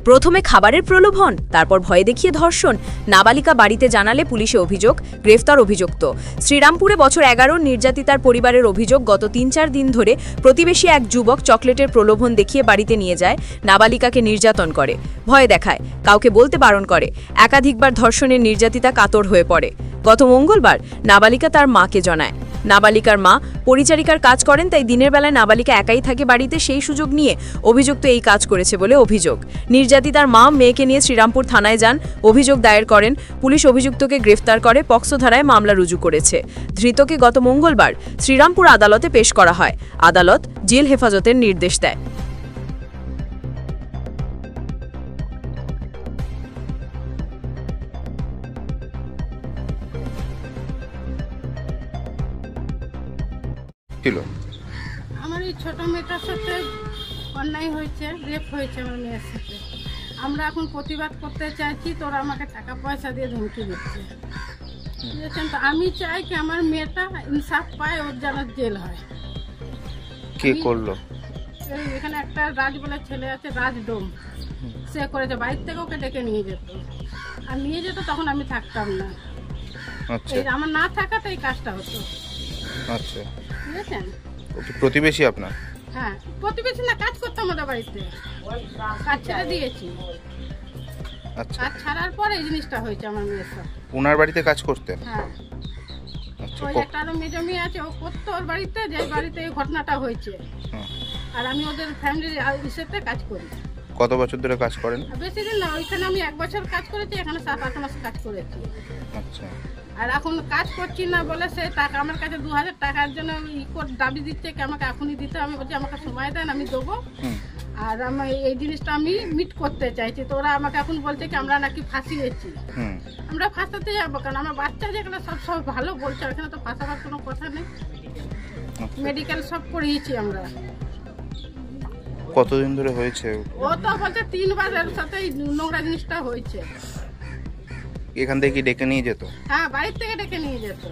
প্রথমে খাবারের প্রলোভন, তারপর ভয় দেখিয়ে ধর্ষণ, নাবালিকা বাড়িতে জানালে পুলিশে অভিযোগ, গ্রেফতার অভিযুক্ত। শ্রীরামপুরে বছর 11 নির্যাতিতার পরিবারের অভিযোগ, গত 3-4 দিন ধরে প্রতিবেশী এক যুবক চকলেটের প্রলোভন দেখিয়ে বাড়িতে নিয়ে যায়, নাবালিকাকে নির্যাতন করে, ভয় দেখায়, কাউকে বলতে বারণ করে। একাধিকবার ধর্ষণের নির্যাতিতা কাতর হয়ে পড়ে। গত মঙ্গলবার নাবালিকা তার মাকে জানায়। নাবালিকার মা পরিচারিকার কাজ করেন, তাই দিনের বেলায় নাবালিকা একাই থাকে বাড়িতে, সেই সুযোগ নিয়ে অভিযুক্ত এই কাজ করেছে বলে অভিযোগ। নির্যাতিতার মা মেয়েকে নিয়ে শ্রীরামপুর থানায় যান, অভিযোগ দায়ের করেন। পুলিশ অভিযুক্তকে গ্রেফতার করে পক্সো ধারায় মামলা রুজু করেছে। ধৃতকে গত মঙ্গলবার শ্রীরামপুর আদালতে পেশ করা হয়। আদালত জেল হেফাজতের নির্দেশ দেয়। আমার এই ছোট মেয়েটার সাথে অন্যায় হয়েছে, রেপ হয়েছে আমার মেয়ের সাথে। আমরা এখন প্রতিবাদ করতে চাইছি, তোরা আমাকে টাকা পয়সা দিয়ে ধমকি দিচ্ছে, বুঝেছেন তো। আমি চাই কি আমার মেয়েটা ইনসাফ পায়, ওর যেন জেল হয়। কে করলো? এখানে একটা রাজ বলে ছেলে আছে, রাজডোম, সে করেছে। বাড়ির থেকে ওকে ডেকে নিয়ে যেত, আর নিয়ে যেত তখন আমি থাকতাম না। আমার না থাকাতে এই কাজটা হতো। আচ্ছা, বুঝেছেন। প্রতিবেশী আপনার? হ্যাঁ, প্রতিবেশী না, কাজ করতাম আমাদের বাড়িতে, কাজ ছেড়ে দিয়েছি। আচ্ছা, কাজ ছাড়ার পর এই জিনিসটা হয়েছে আমার মেয়ের সাথে। ওনার বাড়িতে কাজ করতেন? হ্যাঁ, ওই একটা আরো মেয়ে জমি আছে, ও করতো ওর বাড়িতে, যে বাড়িতে এই ঘটনাটা হয়েছে। আর আমি ওদের ফ্যামিলির ইসেতে কাজ করি। কত বছর ধরে কাজ করেন? বেশি দিন না, ওইখানে আমি 1 বছর কাজ করেছি, এখানে 7-8 মাস কাজ করেছি। আচ্ছা। আর এখন কাজ করছি না বলে সে টাকা আমার কাছে 2000 টাকার জন্য দাবি দিচ্ছে কি আমাকে এখনই দিতে। আমি বলছি আমাকে সময় দেন, আমি দেবো। আর আমি এই জিনিসটা আমি মিট করতে চাইছি। তো ওরা আমাকে এখন বলছে কি আমরা নাকি ফাঁসিয়েছি। আমরা ফাঁসাতে যাবো কারণ আমার বাচ্চা যেখানে সব ভালো বলছে, ওখানে তো ফাঁসাবার কোনো কথা নেই। মেডিকেল সব করিয়েছি আমরা। কতদিন ধরে হয়েছে? ও তো বলছে 3 বার এর সাথে নোংরা জিনিসটা হয়েছে। এখান থেকে কি ডেকে নিয়ে যেত? হ্যাঁ, বাড়ির থেকে ডেকে নিয়ে যেত।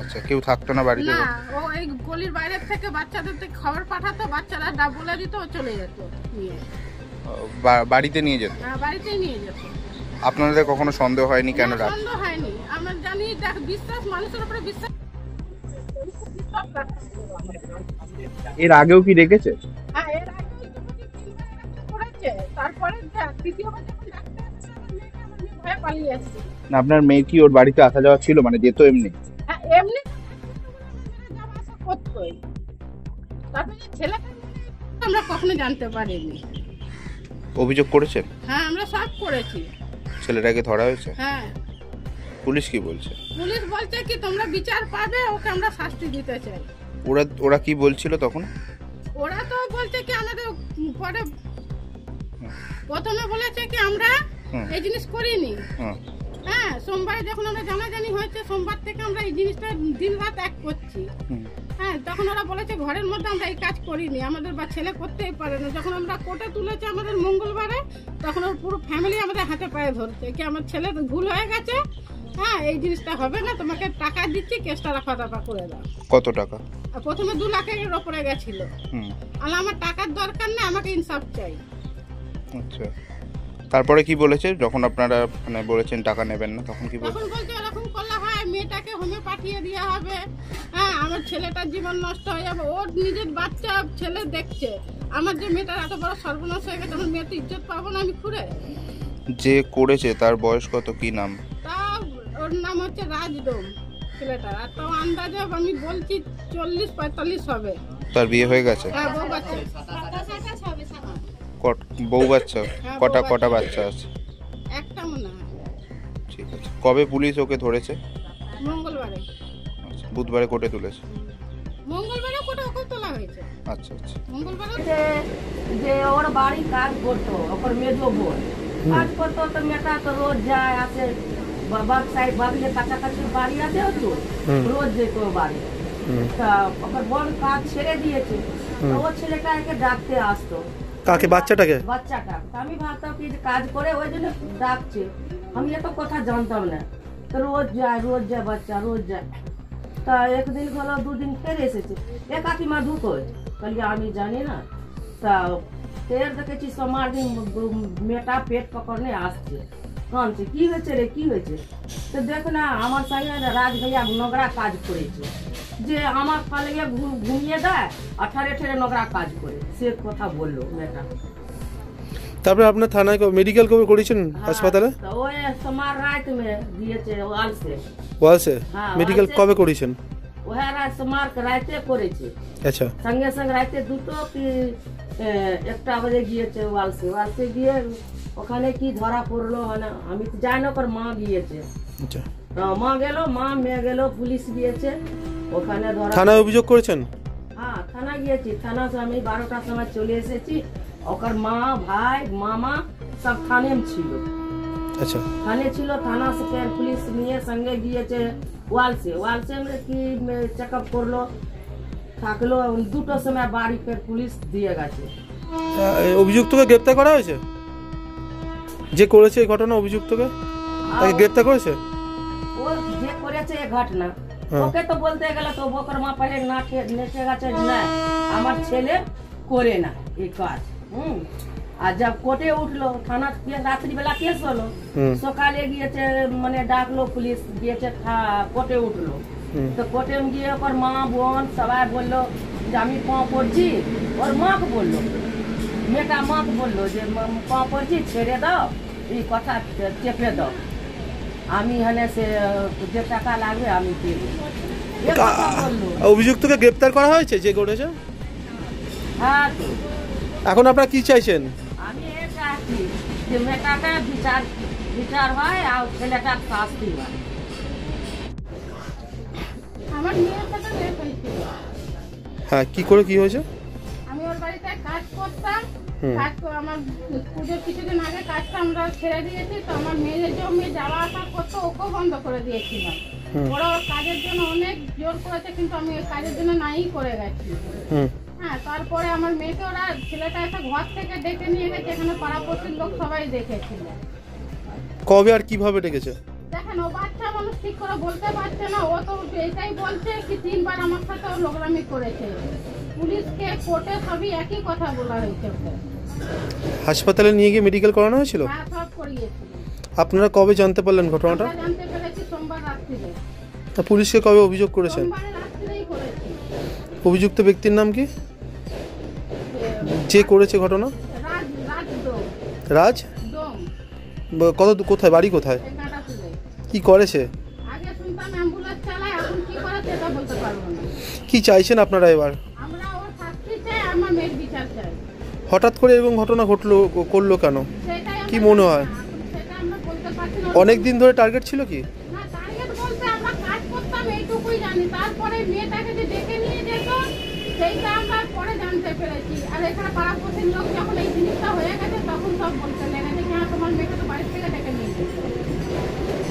আচ্ছা, কেউ থাকতো না বাড়িতে? না, ও এই গলির বাইরে থেকে বাচ্চাদের থেকে খবর পাঠাতো, বাচ্চারা বলে দিত, ও চলে যেত নিয়ে। বাড়িতে নিয়ে যেত? হ্যাঁ, বাড়িতেই নিয়ে যেত। আপনাদের কখনো সন্দেহ হয়নি কেন? সন্দেহ হয়নি, আমরা জানি দেখ বিশ্বাস, মানুষের উপরে বিশ্বাস। এর আগেও কি ডেকেছে? হ্যাঁ, এর আগে করেছে, তারপরে তৃতীয়বার যখন ডাকতে আসছে আমার মেয়ে ভয়ে পালিয়ে আসছে। না, আপনার মেয়ে কি ওর বাড়িতে আসা যাওয়া ছিল, মানে যেত এমনি? হ্যাঁ, এমনি যাওয়া আসা করতোই। তারপরে ছেলেটা আমরা কখনো জানতে পারিনি। অভিযোগ করেছেন? হ্যাঁ, আমরা সব করেছি। ছেলেটাকে ধরা হয়েছে? হ্যাঁ। পুলিশ কি বলছে? পুলিশ বলছে কি তোমরা বিচার পাবে, ওকে আমরা শাস্তি দিতে চাই। ওরা কি বলছিল তখন? ওরা তো বলছে কি আমাদের পরে প্রথমে বলেছে কি আমরা এই জিনিস করিনি। হ্যাঁ, সোমবারে যখন আমরা জানাজানি হয়েছে, সোমবার থেকে আমরা এই জিনিসটা দিন রাত এক করছি। হ্যাঁ, তখন ওরা বলেছে ঘরের মধ্যে আমরা এই কাজ করিনি, আমাদের বা ছেলে করতেই পারে না। যখন আমরা কোর্টে তুলেছি আমাদের মঙ্গলবারে, তখন ওর পুরো ফ্যামিলি আমাদের হাতে পায়ে ধরছে কি আমার ছেলে ভুল হয়ে গেছে। হ্যাঁ, এই জিনিসটা হবে না, তোমাকে টাকা দিচ্ছি, কেসটা রাফা দাফা করে দাও। কত টাকা? প্রথমে 2 লাখের ওপরে গেছিল। আর আমার টাকার দরকার নেই, আমাকে ইনসাফ চাই। আচ্ছা, তারপরে কি বলেছে যখন আপনারা মানে বলেছেন টাকা নেবেন না, তখন কি বলছে? তখন বলছে এরকম করলে হয়, মেয়েটাকে হোমে পাঠিয়ে দেওয়া হবে। হ্যাঁ, আমার ছেলেটার জীবন নষ্ট হয়ে যাবে। ওর নিজের বাচ্চা ছেলে দেখছে, আমার যে মেয়েটার এত বড় সর্বনাশ হয়ে গেছে, আমার মেয়েটা ইজ্জত পাবো না আমি ঘুরে। যে করেছে তার বয়স কত, কি নাম? তা ওর নাম হচ্ছে রাজডোম ছেলেটার। আর তো আন্দাজে আমি বলছি 40-45 হবে। তার বিয়ে হয়ে গেছে? হ্যাঁ, বউ বাচ্চা। বউ বাচ্চা? কটা বাচ্চা আছে? একটা মনে হয়। ঠিক আছে, কবে পুলিশ ওকে ধরেছে? মঙ্গলবারে। আচ্ছা, বুধবারে কোর্টে তুলেছে? মঙ্গলবারে কোর্টে ওকে তোলা হয়েছে। আচ্ছা আচ্ছা। মঙ্গলবারে যে ওর বাড়ি কাজ করতো, ওর মেজো বোন কাজ করতো, তো মেয়েটা তো রোজ যায় আসে, বাবার সাইড বাবিলের কাছাকাছি বাড়ি আছে, তো রোজ যেত বাড়ি। তা ওর বোন কাজ ছেড়ে দিয়েছে, ও ছেলেটা একে ডাকতে আসতো। কাকে? বাচ্চাটাকে? বাচ্চাটা। আমি ভাবতাম কি কাজ করে ওই জন্য ডাকছে, আমি এত কথা জানতাম না। তো রোজ যায় বাচ্চা, রোজ যায়। তা একদিন হলো, 2 দিন ফের এসেছে, এ কাকিমা ঢুকোয়, বলি আমি জানি না। তা ফের দেখেছি সোমবার দিন মেয়েটা পেট পকড়নে আসছে, কাঁদছে, কি হয়েছে রে, কি হয়েছে? তো দেখ না, আমার সঙ্গে রাজ ভাইয়া নোংরা কাজ করেছে, যে আমার পালিয়ে ঘুমিয়ে দেয় আর ঠারে ঠারে নোংরা কাজ করে, সে কথা বললো মেয়েটা। তারপরে আপনার থানায় মেডিকেল কবে করেছেন হাসপাতালে? তো ওই সোমবার রাত মে দিয়েছে ওয়ালসে। ওয়ালসে হ্যাঁ, মেডিকেল ওয়ালসে। কবে করেছেন? ওহা রাত সোমবার রাতে করেছে, আচ্ছা, সঙ্গে সঙ্গে রাতে দুটো কি 1টা বাজে গিয়েছে ওয়ালসে। ওয়ালসে গিয়ে ওখানে কি ধরা পড়লো মানে আমি তো জানি না, ওর মা গিয়েছে। আচ্ছা, মা গেল, মা মেয়ে গেল, পুলিশ গিয়েছে ওখানে ধরা। থানায় অভিযোগ করেছেন? হ্যাঁ, থানা গিয়েছি। থানা তো আমি 12টার সময় চলে এসেছি। ওর মা, ভাই, মামা সব থানে ছিল। আচ্ছা, থানে ছিল। থানা से फिर पुलिस নিয়ে সঙ্গে গিয়েছে ওয়ালসে। ওয়ালসে में কি চেক আপ করলো, থাকলো। 2টোর সময় বাড়ি ফের পুলিশ দিয়ে গেছে। অভিযুক্তকে গ্রেপ্তার করা হয়েছে? যে করেছে এই ঘটনা, অভিযুক্তকে তাকে গ্রেপ্তার করেছে? ও যে করেছে এই ঘটনা, ওকে তো বলতে গেলে তো ওর মা পরে নেচে গেছে, না আমার ছেলে করে না এই কাজ। আর যা কোর্টে উঠলো, থানা রাত্রিবেলা কেস হলো, সকালে গিয়েছে মানে ডাকলো পুলিশ, গিয়েছে কোর্টে উঠলো। তো কোর্টে গিয়ে ওর মা বোন সবাই বললো যে আমি পাঁ পড়ছি। ওর মাকে বললো, মেয়েটা মাকে বললো যে পাঁ পড়ছি, ছেড়ে দাও, এই কথা চেপে দাও, আমি হলে সে যে টাকা লাগবে আমি দেবো। অভিযুক্তকে গ্রেপ্তার করা হয়েছে যে করেছে? হ্যাঁ, এখন আপনারা কি চাইছেন? আমি এ চাচ্ছি যে মেয়েটাকে বিচার হয় আর ছেলেটার শাস্তি হয়। আমার মেয়ের সাথে রেপ হয়েছিল। হ্যাঁ, কি করে কি হয়েছে? আমি ওর বাড়িতে কাজ করতাম। আমার পুজোর কিছুদিন আগে কাজটা আমরা ছেড়ে দিয়েছি। তো আমার মেয়ের জমি যাওয়া আসা করতো, ওকেও বন্ধ করে দিয়েছিলাম। ওরা ওর কাজের জন্য অনেক জোর করেছে, কিন্তু আমি ওই কাজের জন্য নাই করে গেছি। হ্যাঁ, তারপরে আমার মেয়েকে ওরা ছেলেটা একটা ঘর থেকে ডেকে নিয়ে গেছে, এখানে পাড়াপড়শির লোক সবাই দেখেছিল। কবে আর কিভাবে ডেকেছে? দেখেন, ও বাচ্চা মানুষ ঠিক করে বলতে পারছে না। ও তো এটাই বলছে কি 3বার আমার সাথে ও লোকরামি করেছে। পুলিশকে, কোর্টে সবই একই কথা বলা হয়েছে ওকে। হাসপাতালে নিয়ে গিয়ে মেডিকেল করানো হয়েছিল? হ্যাঁ, সব করিয়েছিল। আপনারা কবে জানতে পারলেন ঘটনাটা? আমরা জানতে পেরেছি সোমবার রাত্রিরে। তা পুলিশকে কবে অভিযোগ করেছেন? সোমবার রাত্রিরেই করেছি। অভিযুক্ত ব্যক্তির নাম কি, যে করেছে ঘটনা? রাজ ডোম। রাজ ডোম। কোথায় বাড়ি, কোথায়, কাটাতুলে। কি করেছে? আগে শুনতাম অ্যাম্বুলেন্স চালায়, এখন কি করে সেটা বলতে পারবো না। কি চাইছেন আপনারা এবার? আমরা ওর শাস্তি চাই, আমার মেয়ের বিচার চাই। হঠাৎ করে এরকম ঘটনা করলো কেন, সেটাই কি মনে হয়? সেটা আমরা বলতে পারছি না। অনেক দিন ধরে টার্গেট ছিল কি? না, টার্গেট বলতে আমরা কাজ করতাম এইটুকুই জানি। তারপরে মেয়েটাকে যে ডেকে নিয়ে যেত সেইটা আমরা পরে জানতে পেরেছি। আর এখানে পাড়াপড়শির লোক যখন এই জিনিসটা হয়ে গেছে তখন সব বলতে লেগেছে কি হ্যাঁ তোমার মেয়েকে তো বাড়ি থেকে ডেকে নিয়ে গেছে।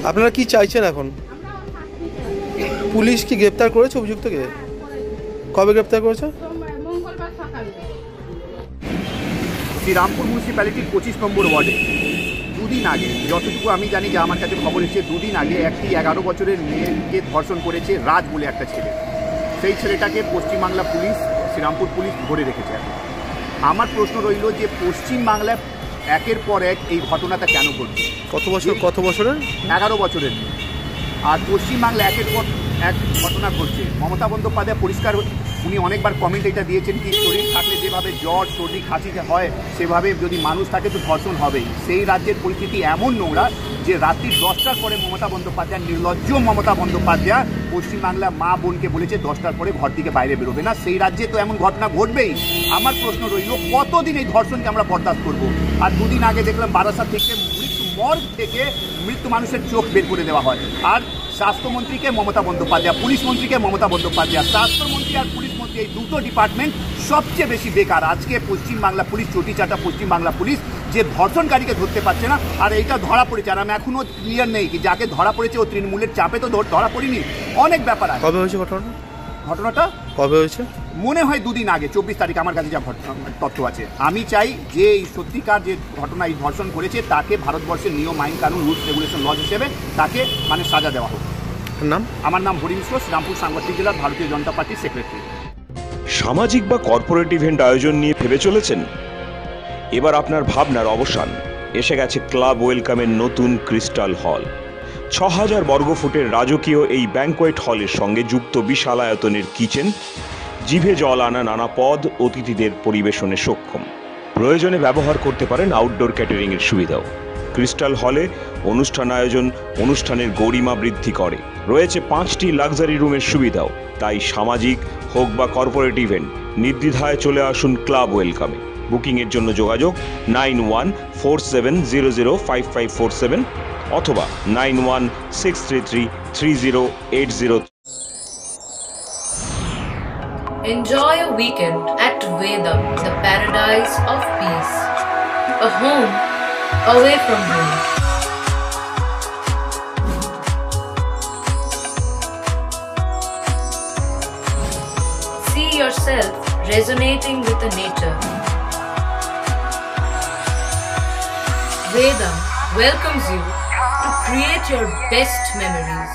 আপনারা কি চাইছেন এখন? আমরা ওর শাস্তি চাই। পুলিশ কি গ্রেপ্তার করেছে অভিযুক্তকে? কবে গ্রেপ্তার করেছে? মঙ্গলবার সকালে। শ্রীরামপুর মিউনিসিপ্যালিটির 25 নম্বর ওয়ার্ডে দুদিন আগে, যতটুকু আমি জানি যে আমার কাছে খবর এসেছে, দুদিন আগে একটি 11 বছরের মেয়েকে ধর্ষণ করেছে রাজ বলে একটা ছেলে। সেই ছেলেটাকে পশ্চিমবাংলা পুলিশ, শ্রীরামপুর পুলিশ ধরে রেখেছে। আমার প্রশ্ন রইল যে পশ্চিমবাংলায় একের পর এক এই ঘটনাটা কেন ঘটছে? কত বছরের? 11 বছরের মেয়ে। আর পশ্চিমবাংলা একের পর এক ঘটনা ঘটছে। মমতা বন্দ্যোপাধ্যায় পরিষ্কার, উনি অনেকবার কমেন্ট এটা দিয়েছেন কি শরীর থাকলে যেভাবে জ্বর সর্দি খাঁচি হয় সেভাবে যদি মানুষ থাকে তো ধর্ষণ হবেই। সেই রাজ্যের পরিস্থিতি এমন নোংরা যে রাত্রি 10টার পরে মমতা বন্দ্যোপাধ্যায়, নির্লজ্জ মমতা বন্দ্যোপাধ্যায় পশ্চিমবাংলা মা বোনকে বলেছে 10টার পরে ঘর থেকে বাইরে বেরোবে না। সেই রাজ্যে তো এমন ঘটনা ঘটবেই। আমার প্রশ্ন রইল কতদিন এই ধর্ষণকে আমরা বরদাস্ত করবো? আর দুদিন আগে দেখলাম বারাসাত থেকে মর্গ থেকে মৃত্যু মানুষের চোখ বের করে দেওয়া হয়। আর স্বাস্থ্যমন্ত্রীকে মমতা বন্দ্যোপাধ্যায়, পুলিশ মন্ত্রীকে মমতা বন্দ্যোপাধ্যায়। স্বাস্থ্যমন্ত্রী আর পুলিশ মন্ত্রী এই দুটো ডিপার্টমেন্ট সবচেয়ে বেশি বেকার। আজকে পশ্চিমবাংলা পুলিশ, চটিচাটা পশ্চিমবাংলা পুলিশ যে ধর্ষণকারীকে ধরতে পারছে না, আর এইটা ধরা পড়েছে। আর আমি এখনও ক্লিয়ার নেই কি যাকে ধরা পড়েছে ও তৃণমূলের চাপে তো ধরা পড়িনি, অনেক ব্যাপার আছে। কবে হয়েছে ঘটনাটা? কবে হয়েছে? মনে হয় দুদিন আগে, 24 তারিখ আমার কাছে যা তথ্য আছে। আমি চাই যে এই সত্যিকার যে ঘটনা, এই ধর্ষণ করেছে তাকে ভারতবর্ষের নিয়ম আইন কানুন রুলস রেগুলেশন লজ হিসেবে তাকে মানে সাজা দেওয়া হোক। নাম? আমার নাম হরি মিশ্র, শ্রীরামপুর সাংগঠনিক জেলার ভারতীয় জনতা পার্টির সেক্রেটারি। সামাজিক বা কর্পোরেট ইভেন্ট আয়োজন নিয়ে ভেবে চলেছেন? এবার আপনার ভাবনার অবসান। এসে গেছে ক্লাব ওয়েলকামের নতুন ক্রিস্টাল হল। ৬,০০০ বর্গফুটের রাজকীয় এই ব্যাংকোয়েট হলের সঙ্গে যুক্ত বিশাল আয়তনের কিচেন, জিভে জল আনা নানা পদ অতিথিদের পরিবেশনে সক্ষম। প্রয়োজনে ব্যবহার করতে পারেন আউটডোর ক্যাটারিংয়ের সুবিধাও। ক্রিস্টাল হলে অনুষ্ঠান আয়োজন অনুষ্ঠানের গরিমা বৃদ্ধি করে। রয়েছে 5টি লাক্সারি রুমের সুবিধাও। তাই সামাজিক হোক বা কর্পোরেট ইভেন্ট, নির্দ্বিধায় চলে আসুন ক্লাব ওয়েলকামে। বুকিংয়ের জন্য যোগাযোগ 9147005547 অথবা 9163333080। Enjoy a weekend at Vedam, the paradise of peace. A home away from home. See yourself resonating with the nature. Vedam welcomes you to create your best memories.